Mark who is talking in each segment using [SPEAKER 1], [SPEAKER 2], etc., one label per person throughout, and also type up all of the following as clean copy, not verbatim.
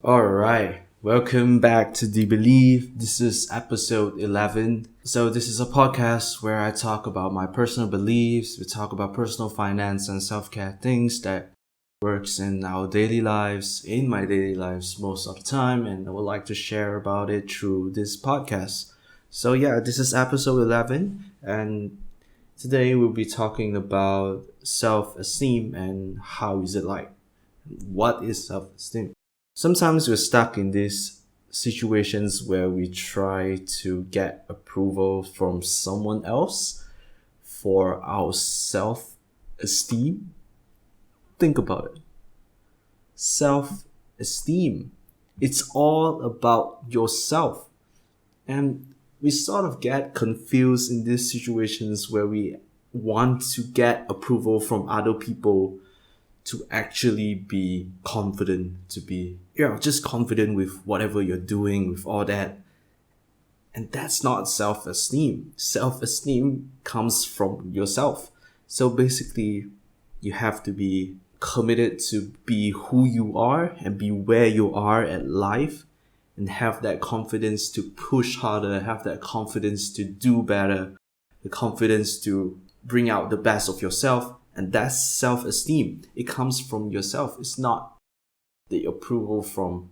[SPEAKER 1] Alright, welcome back to The Believe. This is episode 11. So, this is a podcast where I talk about my personal beliefs, we talk about personal finance and self care things that works in our daily lives, in my daily lives most of the time, and I would like to share about it through this podcast. So, yeah, this is episode 11, and today we'll be talking about self esteem and how is it like? What is self esteem? Sometimes we're stuck in these situations where we try to get approval from someone else for our self esteem. Think about it. Self esteem. It's all about yourself. And we sort of get confused in these situations where we want to get approval from other people to actually be confident, to be, just confident with whatever you're doing, with all that. And that's not self-esteem. Self-esteem comes from yourself. So basically, you have to be committed to be who you are and be where you are at life and have that confidence to push harder, have that confidence to do better, the confidence to bring out the best of yourself. And that's self-esteem. It comes from yourself. It's not the approval from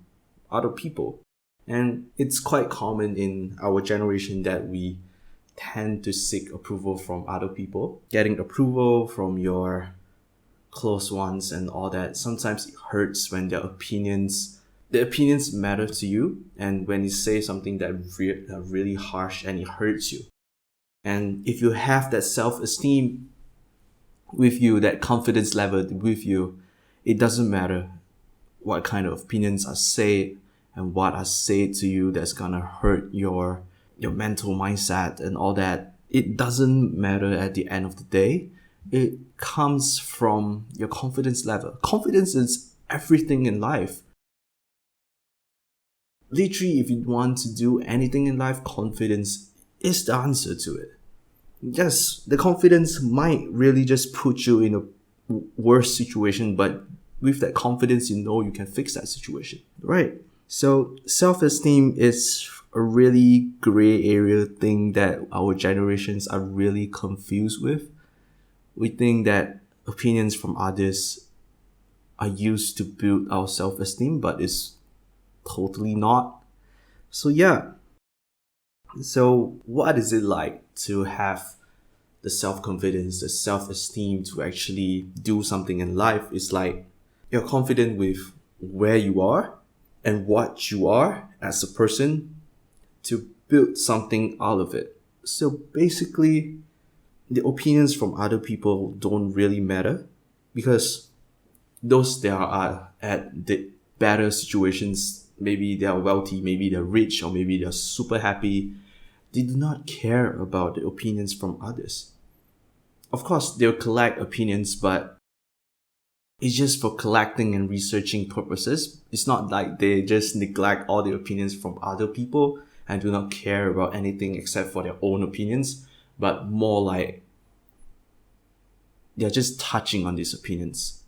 [SPEAKER 1] other people. And it's quite common in our generation that we tend to seek approval from other people. Getting approval from your close ones and all that. Sometimes it hurts when the opinions matter to you. And when you say something that really harsh and it hurts you. And if you have that self-esteem with you, that confidence level with you, it doesn't matter what kind of opinions are said and what are said to you that's gonna hurt your mental mindset and all that. It doesn't matter at the end of the day. It comes from your confidence level. Confidence is everything in life. Literally, if you want to do anything in life, confidence is the answer to it. Yes, the confidence might really just put you in a worse situation, but with that confidence, you know you can fix that situation, right? So self-esteem is a really gray area thing that our generations are really confused with. We think that opinions from others are used to build our self-esteem, but it's totally not. So yeah. So what is it like to have the self-confidence, the self-esteem to actually do something in life? It's like you're confident with where you are and what you are as a person to build something out of it. So basically, the opinions from other people don't really matter because those that are at the better situations, maybe they are wealthy, maybe they're rich, or maybe they're super happy, they do not care about the opinions from others. Of course, they'll collect opinions, but it's just for collecting and researching purposes. It's not like they just neglect all the opinions from other people and do not care about anything except for their own opinions, but more like they're just touching on these opinions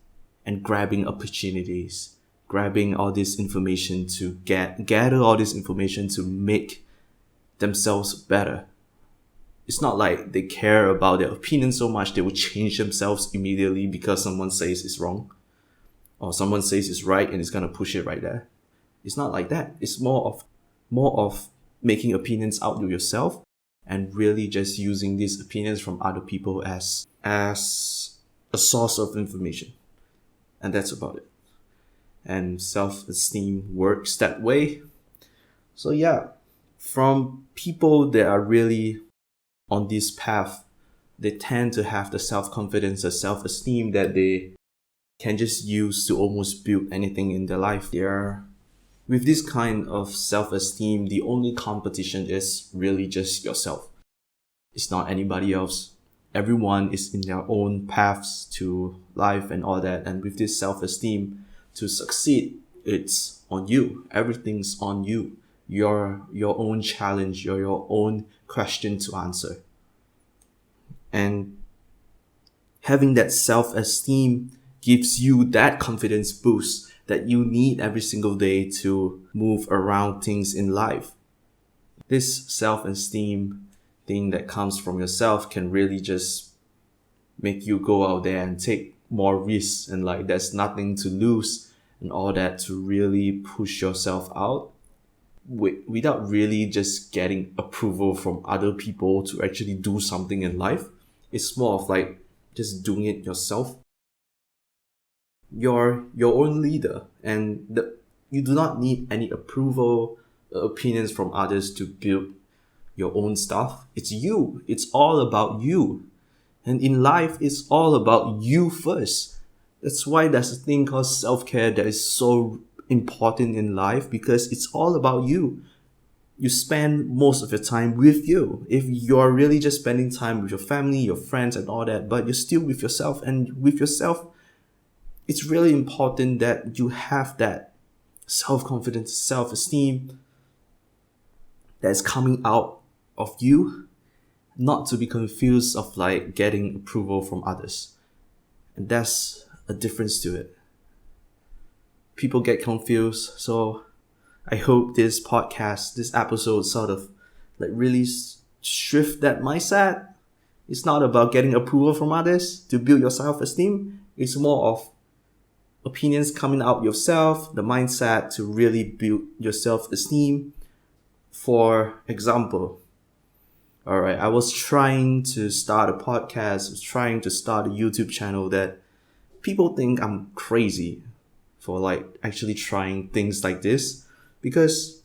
[SPEAKER 1] and grabbing opportunities, grabbing all this information to gather all this information to make themselves better. It's not like they care about their opinion so much they will change themselves immediately because someone says it's wrong or someone says it's right and it's gonna push it right there. It's not like that. It's more of making opinions out of yourself and really just using these opinions from other people as a source of information. And that's about it. And self-esteem works that way. So yeah, from people that are really on this path, they tend to have the self-confidence, the self-esteem that they can just use to almost build anything in their life. With this kind of self-esteem, the only competition is really just yourself. It's not anybody else. Everyone is in their own paths to life and all that. And with this self-esteem, to succeed, it's on you. Everything's on you. Your own challenge, your own question to answer. And having that self-esteem gives you that confidence boost that you need every single day to move around things in life. This self-esteem thing that comes from yourself can really just make you go out there and take more risks, and like there's nothing to lose and all that, to really push yourself out without really just getting approval from other people to actually do something in life. It's more of like just doing it yourself. You're your own leader, and you do not need any approval, opinions from others to build your own stuff. It's you. It's all about you. And in life, it's all about you first. That's why there's a thing called self-care that is so important in life, because it's all about you. You spend most of your time with you. If you're really just spending time with your family, your friends and all that, but you're still with yourself, and with yourself, it's really important that you have that self-confidence, self-esteem that's coming out of you, not to be confused of like getting approval from others. And that's a difference to it. People get confused, so I hope this podcast, this episode sort of like really shift that mindset. It's not about getting approval from others to build your self-esteem. It's more of opinions coming out yourself, the mindset to really build your self-esteem. For example, alright, I was trying to start a podcast, I was trying to start a YouTube channel that people think I'm crazy for like actually trying things like this, because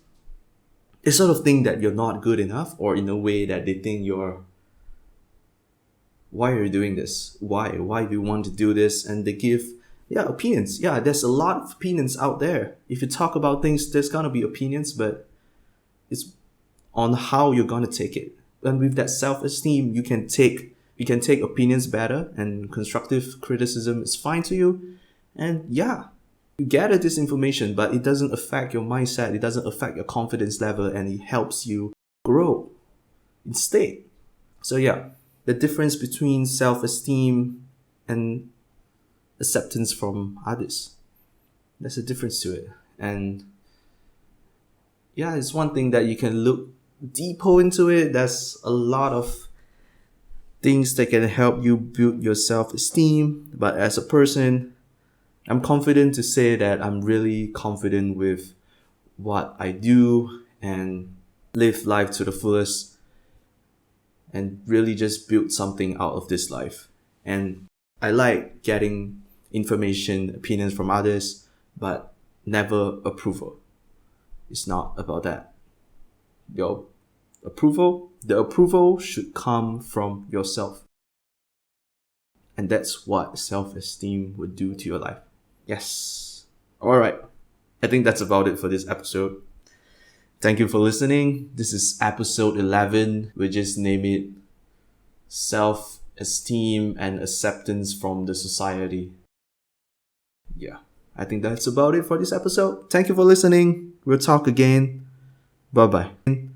[SPEAKER 1] they sort of think that you're not good enough, or in a way that they think why are you doing this? Why do you want to do this? And they give opinions. Yeah, there's a lot of opinions out there. If you talk about things, there's gonna be opinions, but it's on how you're gonna take it. And with that self-esteem, you can take opinions better, and constructive criticism is fine to you. And you gather this information, but it doesn't affect your mindset, it doesn't affect your confidence level, and it helps you grow instead. So the difference between self-esteem and acceptance from others, there's a difference to it. And it's one thing that you can look deeper into it. There's a lot of things that can help you build your self-esteem. But as a person, I'm confident to say that I'm really confident with what I do and live life to the fullest, and really just build something out of this life. And I like getting information, opinions from others, but never approval. It's not about that. The approval should come from yourself. And that's what self-esteem would do to your life. Yes. Alright. I think that's about it for this episode. Thank you for listening. This is episode 11. We just name it Self-Esteem and Acceptance from the Society. I think that's about it for this episode. Thank you for listening. We'll talk again. Bye-bye.